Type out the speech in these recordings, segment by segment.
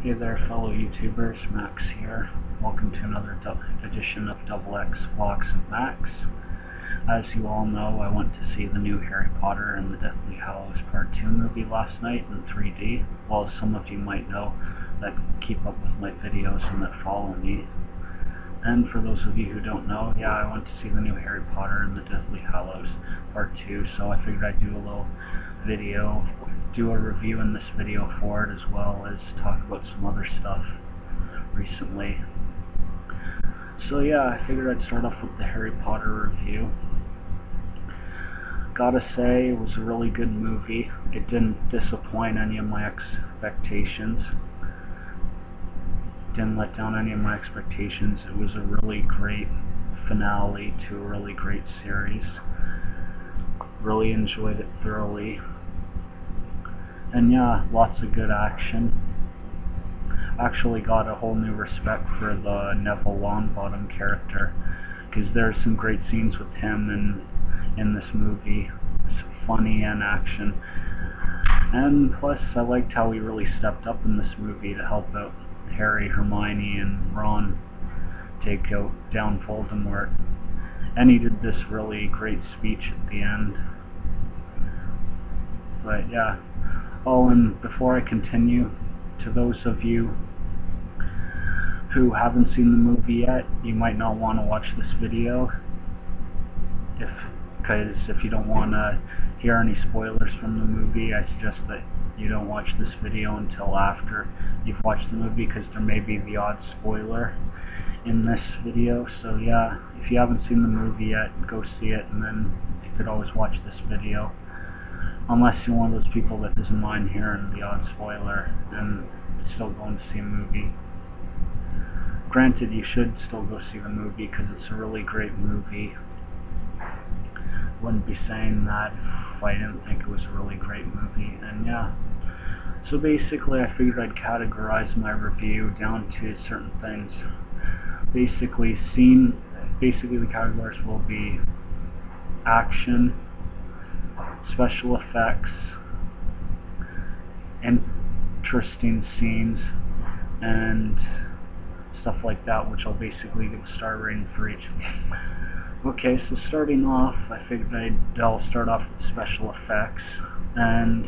Hey there, fellow YouTubers, Max here. Welcome to another edition of XX Vlogs of Max. As you all know, I went to see the new Harry Potter and the Deathly Hallows Part 2 movie last night in 3D. Well, as some of you might know that keep up with my videos and that follow me. And for those of you who don't know, yeah, I went to see the new Harry Potter and the Deathly Hallows Part 2, so I figured I'd do a little video, do a review in this video for it, as well as talk about some other stuff recently. So yeah, I figured I'd start off with the Harry Potter review. Gotta say, it was a really good movie. It didn't disappoint any of my expectations. Didn't let down any of my expectations. It was a really great finale to a really great series. Really enjoyed it thoroughly. And yeah, lots of good action. Actually got a whole new respect for the Neville Longbottom character, because there's some great scenes with him in this movie. It's funny and action. And plus, I liked how he really stepped up in this movie to help out Harry, Hermione, and Ron take down Voldemort. And he did this really great speech at the end. But yeah. Oh, and before I continue, to those of you who haven't seen the movie yet, you might not want to watch this video, because if you don't want to hear any spoilers from the movie, I suggest that you don't watch this video until after you've watched the movie, because there may be the odd spoiler in this video. So yeah, if you haven't seen the movie yet, go see it, and then you could always watch this video. Unless you're one of those people that doesn't mind hearing the odd spoiler and still going to see a movie. Granted, you should still go see the movie because it's a really great movie. Wouldn't be saying that if I didn't think it was a really great movie. And yeah, so basically I figured I'd categorize my review down to certain things. Basically the categories will be action, special effects, interesting scenes, and stuff like that, which I'll basically give a star rating for each. Okay, so starting off, I figured I'll start off with special effects, and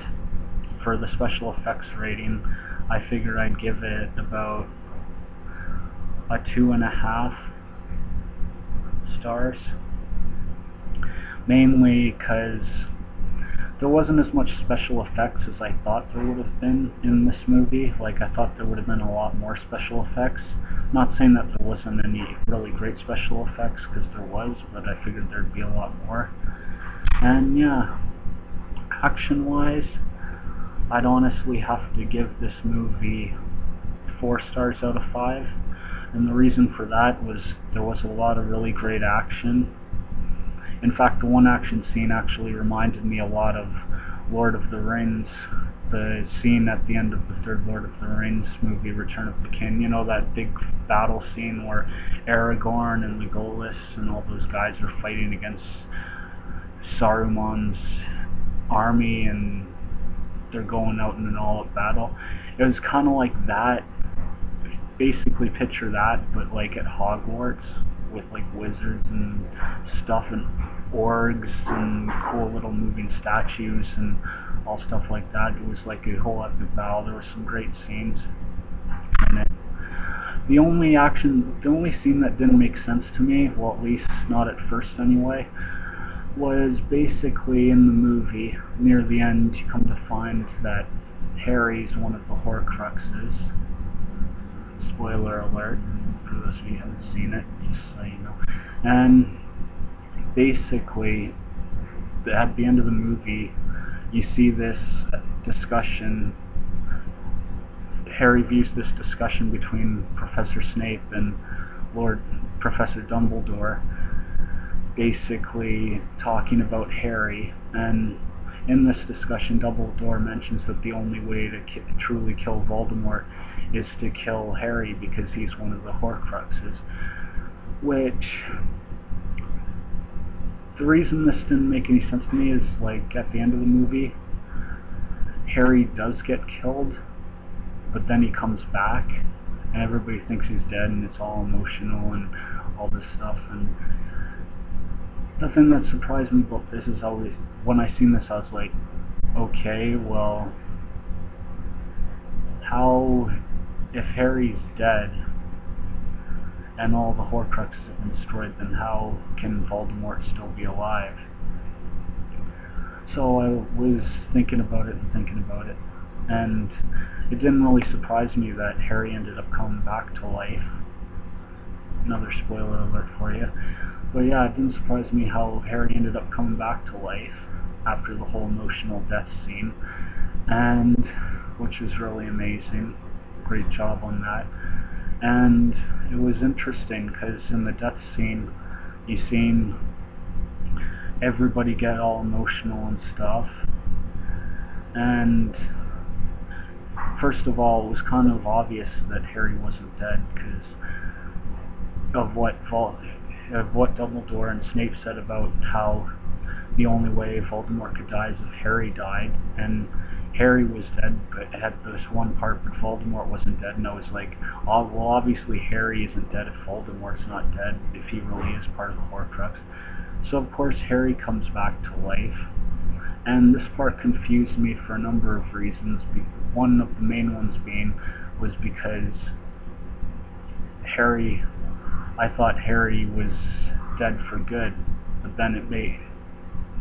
for the special effects rating, I figured I'd give it about a 2.5 stars, mainly because there wasn't as much special effects as I thought there would have been in this movie. Like, I thought there would have been a lot more special effects. Not saying that there wasn't any really great special effects, because there was, but I figured there'd be a lot more. And yeah, action-wise, I'd honestly have to give this movie 4 stars out of 5. And the reason for that was there was a lot of really great action. In fact, the one action scene actually reminded me a lot of Lord of the Rings, the scene at the end of the third Lord of the Rings movie, Return of the King. You know, that big battle scene where Aragorn and Legolas and all those guys are fighting against Saruman's army, and they're going out in an all-out battle. It was kind of like that. Basically picture that, but like at Hogwarts, with like wizards and stuff and orgs and cool little moving statues and all stuff like that. It was like a whole epic battle. There were some great scenes in it. The only scene that didn't make sense to me, well, at least not at first anyway, was basically in the movie, near the end, you come to find that Harry's one of the Horcruxes. Spoiler alert, for those of you who haven't seen it, just so you know. And basically, at the end of the movie, you see this discussion. Harry views this discussion between Professor Snape and Professor Dumbledore, basically talking about Harry. And in this discussion, Dumbledore mentions that the only way to truly kill Voldemort is to kill Harry, because he's one of the Horcruxes. Which, the reason this didn't make any sense to me is, like, at the end of the movie, Harry does get killed, but then he comes back, and everybody thinks he's dead, and it's all emotional and all this stuff. And the thing that surprised me about this is always, when I seen this, I was like, okay, well, how, if Harry's dead and all the Horcruxes have been destroyed, then how can Voldemort still be alive? So I was thinking about it, and it didn't really surprise me that Harry ended up coming back to life. Another spoiler alert for you. But yeah, it didn't surprise me how Harry ended up coming back to life after the whole emotional death scene, and which is really amazing. Great job on that. And it was interesting because in the death scene, you seen everybody get all emotional and stuff. And first of all, it was kind of obvious that Harry wasn't dead because of what Dumbledore and Snape said about how the only way Voldemort could die is if Harry died, and Harry was dead, but it had this one part, but Voldemort wasn't dead, and I was like, oh, well, obviously Harry isn't dead if Voldemort's not dead, if he really is part of the Horcrux. So of course Harry comes back to life, and this part confused me for a number of reasons. One of the main ones was because I thought Harry was dead for good,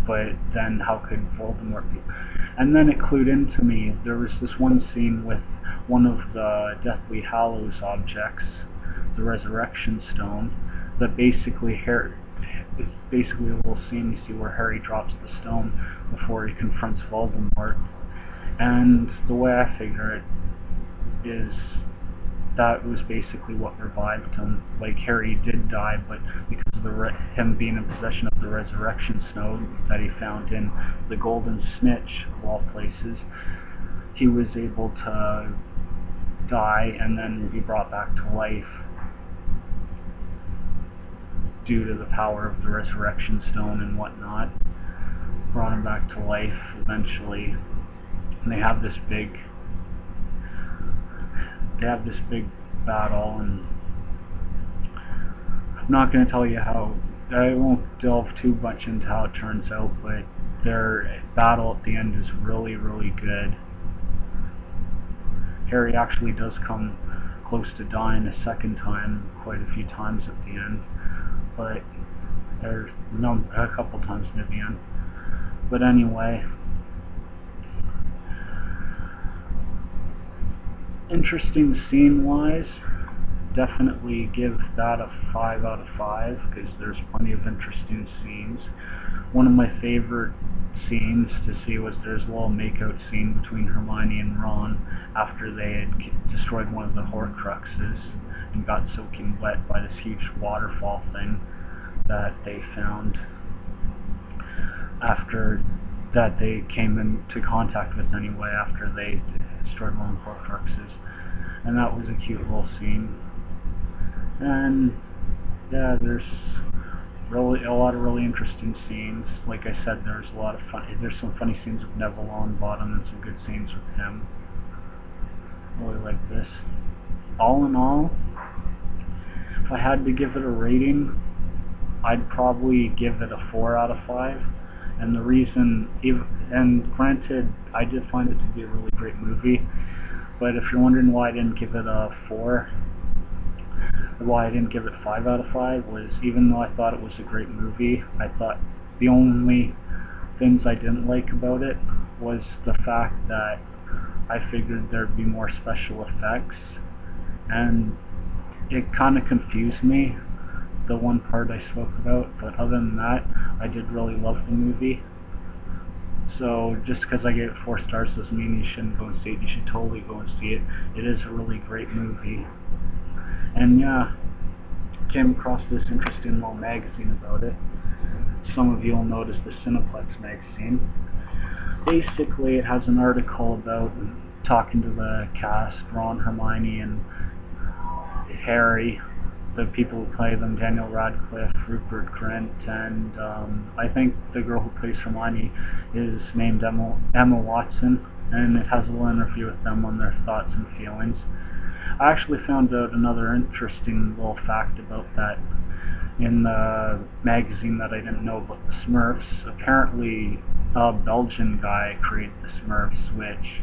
but then how could Voldemort be? And then it clued into me. There was this one scene with one of the Deathly Hallows objects, the Resurrection Stone, that basically it's basically a little scene you see where Harry drops the stone before he confronts Voldemort. And the way I figure it is that was basically what revived him. Like, Harry did die, but because of him being in possession of the Resurrection Stone that he found in the Golden Snitch, of all places, he was able to die and then be brought back to life due to the power of the Resurrection Stone and whatnot. Brought him back to life eventually. And they have this big battle, and I'm not going to tell you how, I won't delve too much into how it turns out, but their battle at the end is really, really good. Harry actually does come close to dying a second time, quite a few times at the end, but there's a couple times near the end. But anyway, interesting scene-wise, definitely give that a 5 out of 5 because there's plenty of interesting scenes. One of my favorite scenes to see was there's a little make-out scene between Hermione and Ron after they had destroyed one of the Horcruxes and got soaking wet by this huge waterfall thing that they found after that they came into contact with anyway after they destroyed one of the Horcruxes. And that was a cute little scene. And yeah, there's really a lot of really interesting scenes. Like I said, there's some funny scenes with Neville Longbottom and some good scenes with him. Really like this. All in all, if I had to give it a rating, I'd probably give it a 4 out of 5. And the reason, and granted, I did find it to be a really great movie, but if you're wondering why I didn't give it a 4, why I didn't give it 5 out of 5 was, even though I thought it was a great movie, I thought the only things I didn't like about it was the fact that I figured there'd be more special effects, and it kind of confused me, the one part I spoke about, but other than that, I did really love the movie. So just because I gave it 4 stars doesn't mean you shouldn't go and see it. You should totally go and see it. It is a really great movie. And yeah, came across this interesting little magazine about it. Some of you will notice the Cineplex magazine. Basically, it has an article about talking to the cast, Ron, Hermione, and Harry, the people who play them, Daniel Radcliffe, Rupert Grint, and I think the girl who plays Hermione is named Emma Watson. and it has a little interview with them on their thoughts and feelings. I actually found out another interesting little fact about that in the magazine that I didn't know about the Smurfs. Apparently a Belgian guy created the Smurfs, which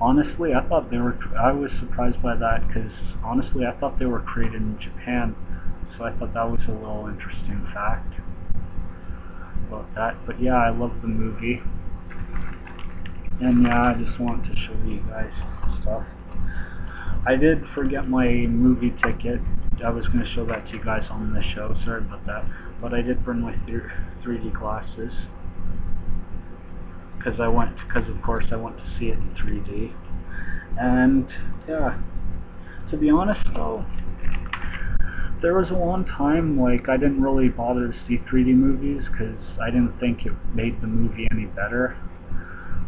honestly I was surprised by that, because honestly I thought they were created in Japan. So I thought that was a little interesting fact about that. But yeah, I love the movie. And yeah, I just want to show you guys stuff. I did forget my movie ticket. I was going to show that to you guys on the show, sorry about that. But I did bring my 3D glasses. Because of course I went to see it in 3D. And yeah, to be honest though, there was a long time like I didn't really bother to see 3D movies because I didn't think it made the movie any better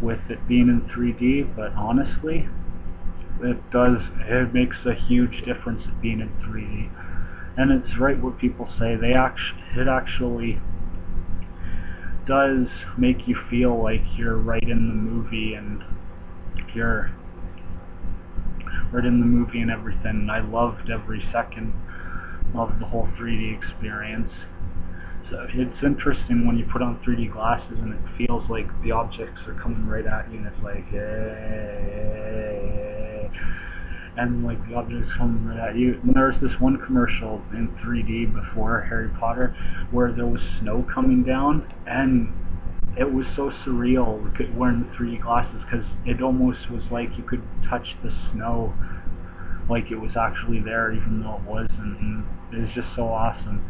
with it being in 3D, but honestly, it makes a huge difference of being in 3D. And it's right what people say, it actually does make you feel like you're right in the movie, and you're right in the movie and everything. I loved every second of the whole 3D experience. So it's interesting when you put on 3D glasses and it feels like the objects are coming right at you, and it's like, hey, and like the objects coming right at you. And there was this one commercial in 3D before Harry Potter where there was snow coming down, and it was so surreal wearing the 3D glasses, because it almost was like you could touch the snow, like it was actually there even though it wasn't, and it was just so awesome.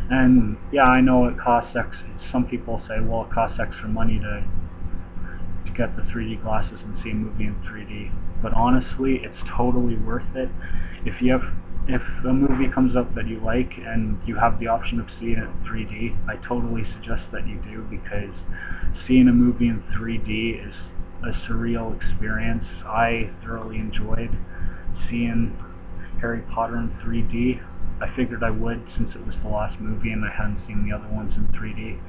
And yeah, I know it costs some people say, well, it costs extra money to get the 3D glasses and see a movie in 3D, but honestly, it's totally worth it. If a movie comes up that you like and you have the option of seeing it in 3D, I totally suggest that you do, because seeing a movie in 3D is a surreal experience. I thoroughly enjoyed seeing Harry Potter in 3D. I figured I would, since it was the last movie and I hadn't seen the other ones in 3D.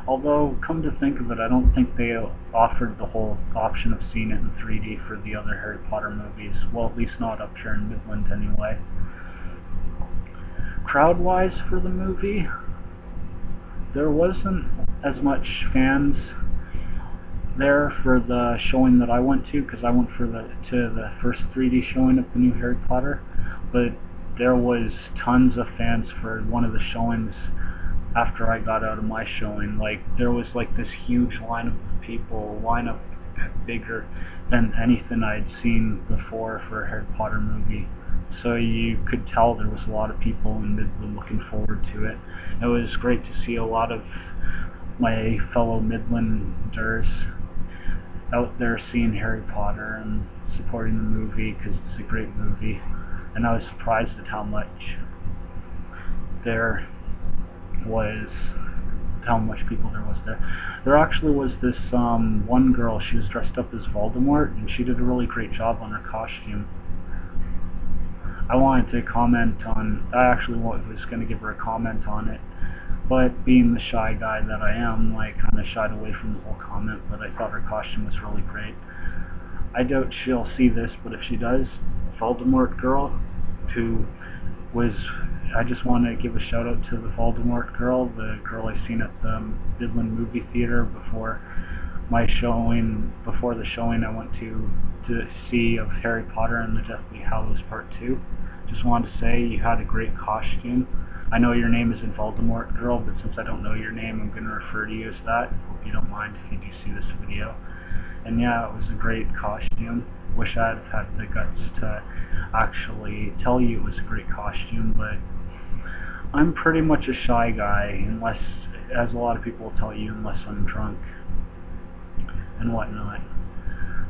Although, come to think of it, I don't think they offered the whole option of seeing it in 3D for the other Harry Potter movies. Well, at least not up here in Midland anyway. Crowd-wise for the movie, there wasn't as much fans there for the showing that I went to, because I went to the first 3D showing of the new Harry Potter, but there was tons of fans for one of the showings after I got out of my showing. Like, there was like this huge lineup of people, lineup bigger than anything I'd seen before for a Harry Potter movie. So you could tell there was a lot of people in Midland looking forward to it. It was great to see a lot of my fellow Midlanders out there seeing Harry Potter and supporting the movie, because it's a great movie. And I was surprised at how much people there was there. There actually was this one girl, she was dressed up as Voldemort, and she did a really great job on her costume. I actually was going to give her a comment on it, but being the shy guy that I am, I kind of shied away from the whole comment, but I thought her costume was really great. I doubt she'll see this, but if she does, Voldemort girl, I just want to give a shout out to the Voldemort girl, the girl I seen at the Midland movie theater before the showing I went to see of Harry Potter and the Deathly Hallows Part 2. Just wanted to say you had a great costume. I know your name isn't Voldemort girl, but since I don't know your name, I'm going to refer to you as that. Hope you don't mind if you do see this video. And yeah, it was a great costume. Wish I'd had the guts to actually tell you it was a great costume, but I'm pretty much a shy guy, unless, as a lot of people will tell you, unless I'm drunk and whatnot.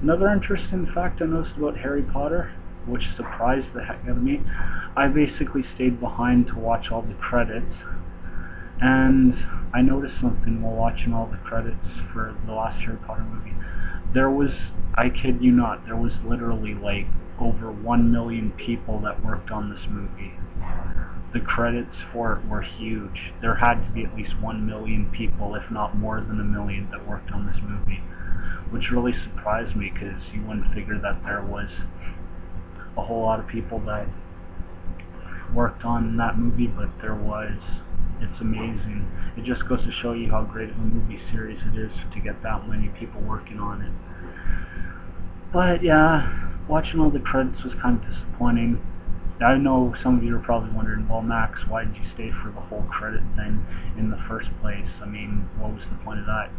Another interesting fact I noticed about Harry Potter, which surprised the heck out of me, I basically stayed behind to watch all the credits, and I noticed something while watching all the credits for the last Harry Potter movie. There was, I kid you not, there was literally like over 1 million people that worked on this movie. The credits for it were huge. There had to be at least 1 million people, if not more than 1 million, that worked on this movie. which really surprised me because you wouldn't figure that there was a whole lot of people that worked on that movie, but there was. It's amazing. It just goes to show you how great of a movie series it is to get that many people working on it. But yeah, watching all the credits was kind of disappointing. I know some of you are probably wondering, well, Max, why did you stay for the whole credit thing in the first place? I mean, what was the point of that?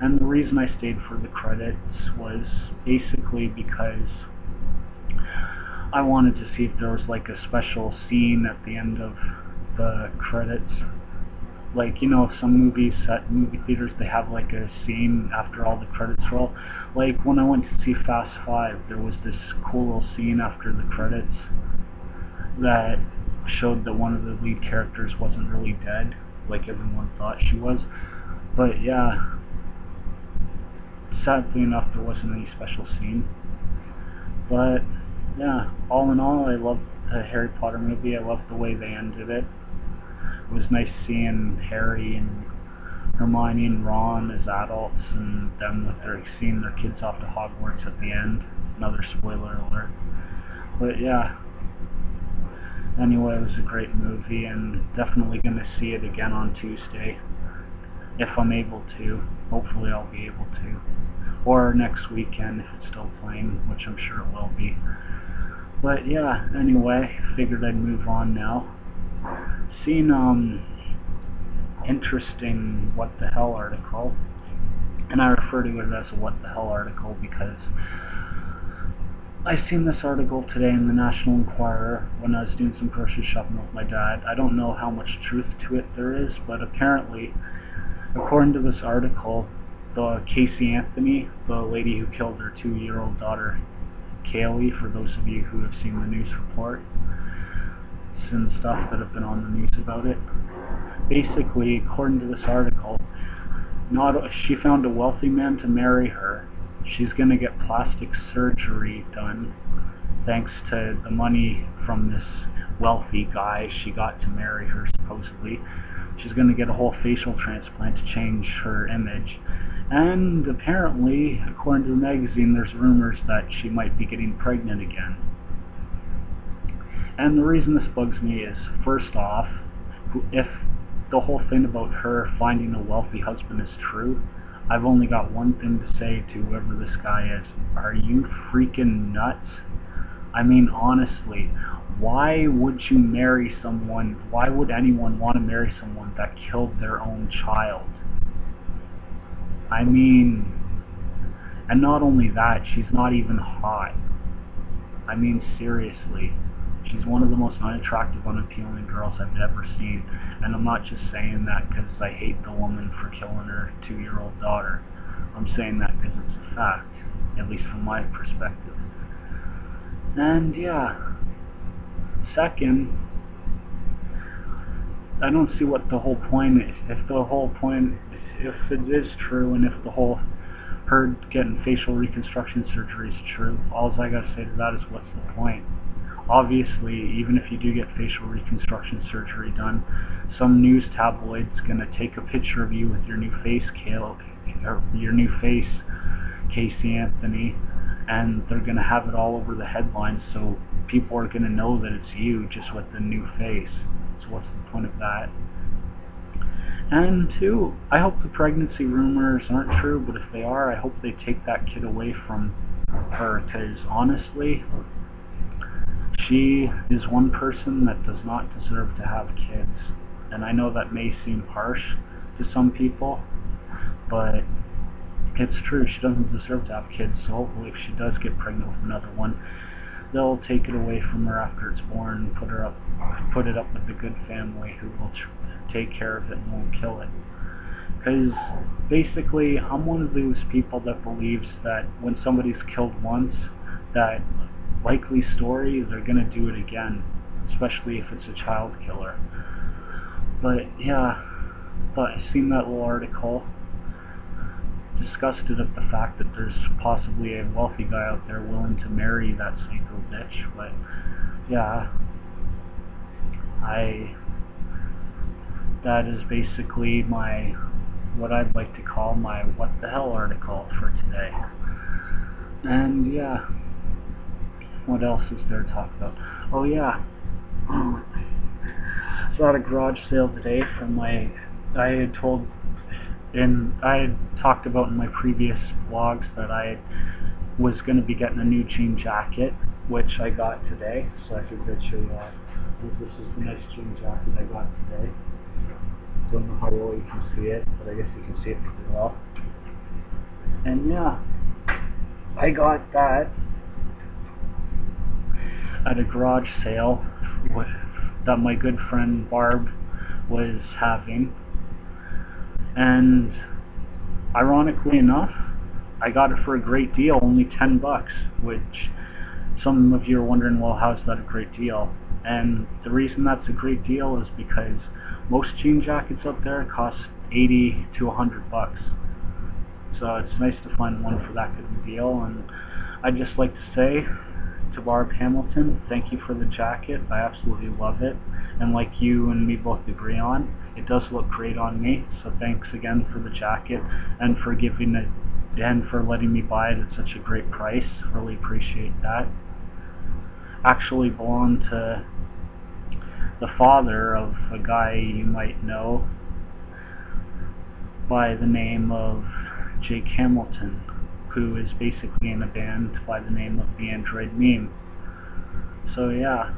And the reason I stayed for the credits was basically because I wanted to see if there was like a special scene at the end of the credits. Like, you know, some movies at movie theaters, they have like a scene after all the credits roll. Like when I went to see Fast 5, there was this cool little scene after the credits that showed that one of the lead characters wasn't really dead, like everyone thought she was. But yeah, sadly enough, there wasn't any special scene. But yeah, all in all, I loved the Harry Potter movie. I loved the way they ended it. It was nice seeing Harry and Hermione and Ron as adults, and them with seeing their kids off to Hogwarts at the end. Another spoiler alert. But yeah, anyway, it was a great movie, and definitely going to see it again on Tuesday, if I'm able to. Hopefully I'll be able to. Or next weekend if it's still playing, which I'm sure it will be. But yeah, anyway, figured I'd move on now. Seen interesting what the hell article, and I refer to it as a what the hell article because I seen this article today in the National Enquirer when I was doing some grocery shopping with my dad. I don't know how much truth to it there is, but apparently, according to this article, the Casey Anthony, the lady who killed her 2-year-old daughter Kaylee, for those of you who have seen the news report and stuff that have been on the news about it, basically, according to this article, she found a wealthy man to marry her. She's going to get plastic surgery done thanks to the money from this wealthy guy she got to marry her, supposedly. She's going to get a whole facial transplant to change her image. And apparently, according to the magazine, there's rumors that she might be getting pregnant again. And the reason this bugs me is, first off, if the whole thing about her finding a wealthy husband is true, I've only got one thing to say to whoever this guy is. Are you freaking nuts? I mean, honestly, why would you marry someone, why would anyone want to marry someone that killed their own child? I mean, and not only that, she's not even hot. I mean, seriously. She's one of the most unattractive, unappealing girls I've ever seen. And I'm not just saying that because I hate the woman for killing her 2-year-old daughter. I'm saying that because it's a fact, at least from my perspective. And yeah, second, I don't see what the whole point is. If it is true, and if the whole her getting facial reconstruction surgery is true, all I gotta say to that is, what's the point? Obviously, even if you do get facial reconstruction surgery done, some news tabloid's gonna take a picture of you with your new face, Casey Anthony, and they're gonna have it all over the headlines, so people are gonna know that it's you just with the new face. So what's the point of that? And two, I hope the pregnancy rumors aren't true, but if they are, I hope they take that kid away from her, because honestly, she is one person that does not deserve to have kids. And I know that may seem harsh to some people, but it's true. She doesn't deserve to have kids, so hopefully if she does get pregnant with another one, they'll take it away from her after it's born and put it up with the good family who will take care of it and won't kill it. Because basically, I'm one of those people that believes that when somebody's killed once, that likely story, they're going to do it again, especially if it's a child killer. But yeah, I seen that little article, disgusted at the fact that there's possibly a wealthy guy out there willing to marry that psycho bitch. But yeah, that is basically my what I'd like to call my what the hell article for today. And yeah, what else is there to talk about? Oh yeah, so I had a garage sale today from my, I had talked about in my previous vlogs that I was going to be getting a new jean jacket, which I got today. So I figured I'd show you that. This is the nice jean jacket I got today. Don't know how well you can see it, but I guess you can see it pretty well. And yeah, I got that at a garage sale that my good friend Barb was having. And ironically enough, I got it for a great deal, only 10 bucks, which some of you are wondering, well, how's that a great deal? And the reason that's a great deal is because most jean jackets out there cost 80 to 100 bucks. So it's nice to find one for that good of a deal. And I'd just like to say to Barb Hamilton, thank you for the jacket. I absolutely love it. And like you and me both agree on, it does look great on me. So thanks again for the jacket and for giving it and for letting me buy it at such a great price. Really appreciate that. Actually belonged to the father of a guy you might know by the name of Jake Hamilton, who is basically in a band by the name of the Android Meme. So yeah,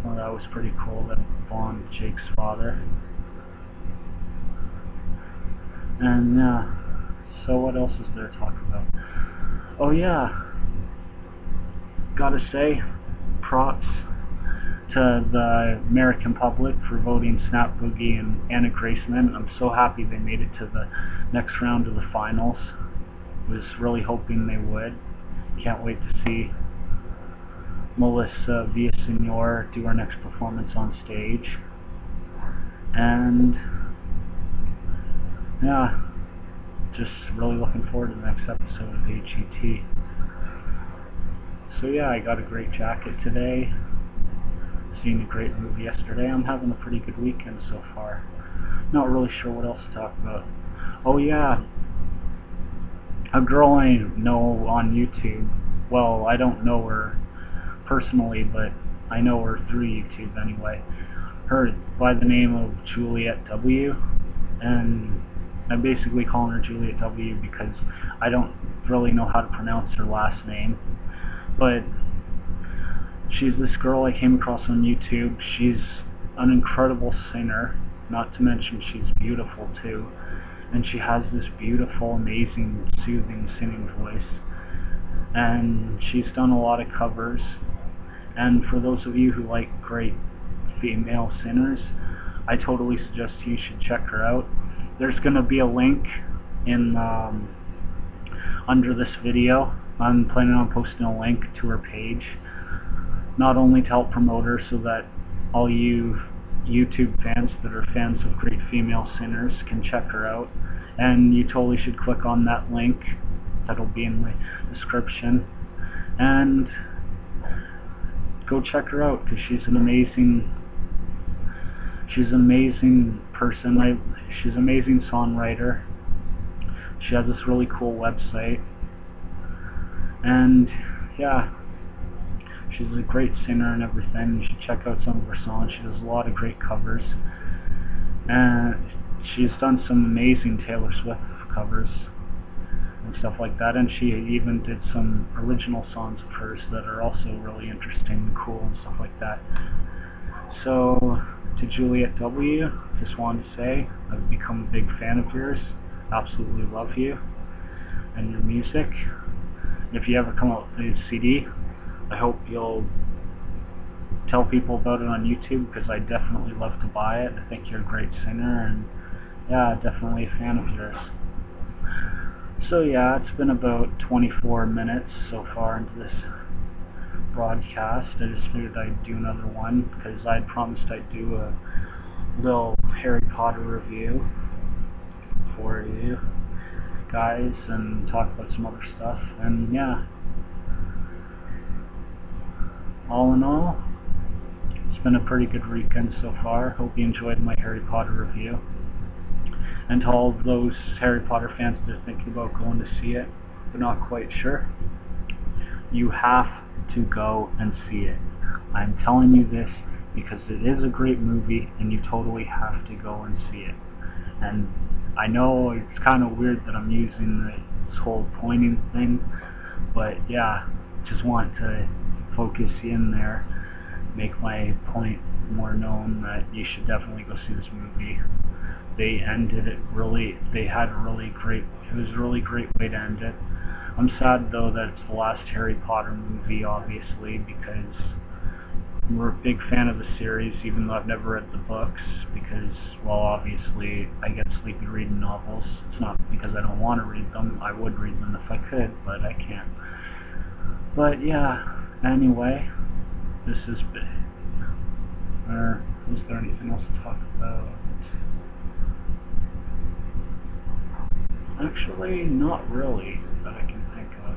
well, that was pretty cool that it belonged to Jake's father. And yeah, so what else is there to talk about? Oh yeah, gotta say, props to the American public for voting Snap Boogie and Anna Graceman. I'm so happy they made it to the next round of the finals. Was really hoping they would. Can't wait to see Melissa Villaseñor do her next performance on stage. And yeah, just really looking forward to the next episode of HET. So yeah, I got a great jacket today. Seen a great movie yesterday. I'm having a pretty good weekend so far. Not really sure what else to talk about. Oh yeah, a girl I know on YouTube. Well, I don't know her personally, but I know her through YouTube anyway. Her by the name of Juliet W, and I'm basically calling her Juliet W because I don't really know how to pronounce her last name. But she's this girl I came across on YouTube. She's an incredible singer, not to mention she's beautiful too. And she has this beautiful, amazing, soothing singing voice. And she's done a lot of covers. And for those of you who like great female singers, I totally suggest you should check her out. There's going to be a link in under this video. I'm planning on posting a link to her page, not only to help promote her so that all you YouTube fans that are fans of great female singers can check her out, and you totally should click on that link that'll be in my description and go check her out, because she's an amazing person. She's an amazing songwriter. She has this really cool website, and yeah, she's a great singer and everything. You should check out some of her songs. She does a lot of great covers, and she's done some amazing Taylor Swift covers and stuff like that, and she even did some original songs of hers that are also really interesting and cool and stuff like that. So to Juliet W, just wanted to say I've become a big fan of yours. Absolutely love you and your music. If you ever come out with a CD, I hope you'll tell people about it on YouTube, because I definitely love to buy it. I think you're a great singer, and yeah, definitely a fan of yours. So yeah, it's been about 24 minutes so far into this broadcast. I just figured I'd do another one, because I'd promised I'd do a little Harry Potter review for you guys and talk about some other stuff. And yeah, all in all, it's been a pretty good weekend so far. Hope you enjoyed my Harry Potter review. And to all of those Harry Potter fans that are thinking about going to see it, but not quite sure, you have to go and see it. I'm telling you this because it is a great movie and you totally have to go and see it. And I know it's kind of weird that I'm using this whole pointing thing, but yeah, just want to focus you in there, make my point more known that you should definitely go see this movie. They ended it really, they had a really great, it was a really great way to end it. I'm sad though that it's the last Harry Potter movie, obviously, because we're a big fan of the series, even though I've never read the books, because, well, obviously I get sleepy reading novels. It's not because I don't want to read them. I would read them if I could, but I can't. But yeah, anyway, this is big. Is there anything else to talk about? Actually, not really that I can think of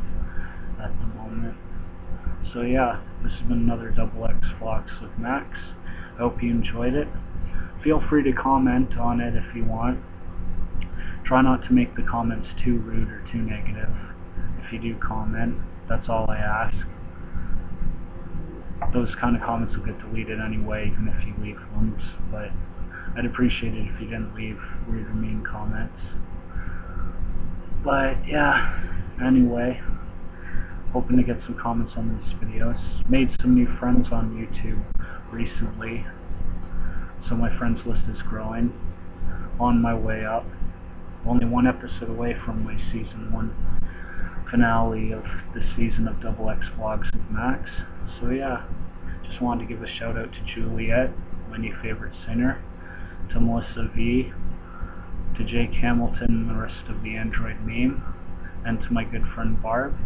at the moment. So yeah, this has been another XX Vlogs with Max. I hope you enjoyed it. Feel free to comment on it if you want. Try not to make the comments too rude or too negative. If you do comment, that's all I ask. Those kind of comments will get deleted anyway, even if you leave them, but I'd appreciate it if you didn't leave rude or mean comments. But yeah, anyway, hoping to get some comments on these videos. Made some new friends on YouTube recently, so my friends list is growing. On my way up. Only one episode away from my season 1 finale of the season of XX Vlogs with Max. So yeah, just wanted to give a shout out to Juliet, my new favorite singer, to Melissa V, to Jake Hamilton and the rest of the Android meme, and to my good friend Barb.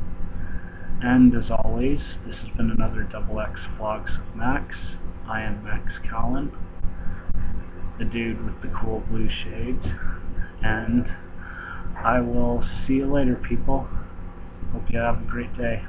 And as always, this has been another XX Vlogs with Max. I am Max Callan, the dude with the cool blue shades, and I will see you later, people. Hope you have a great day.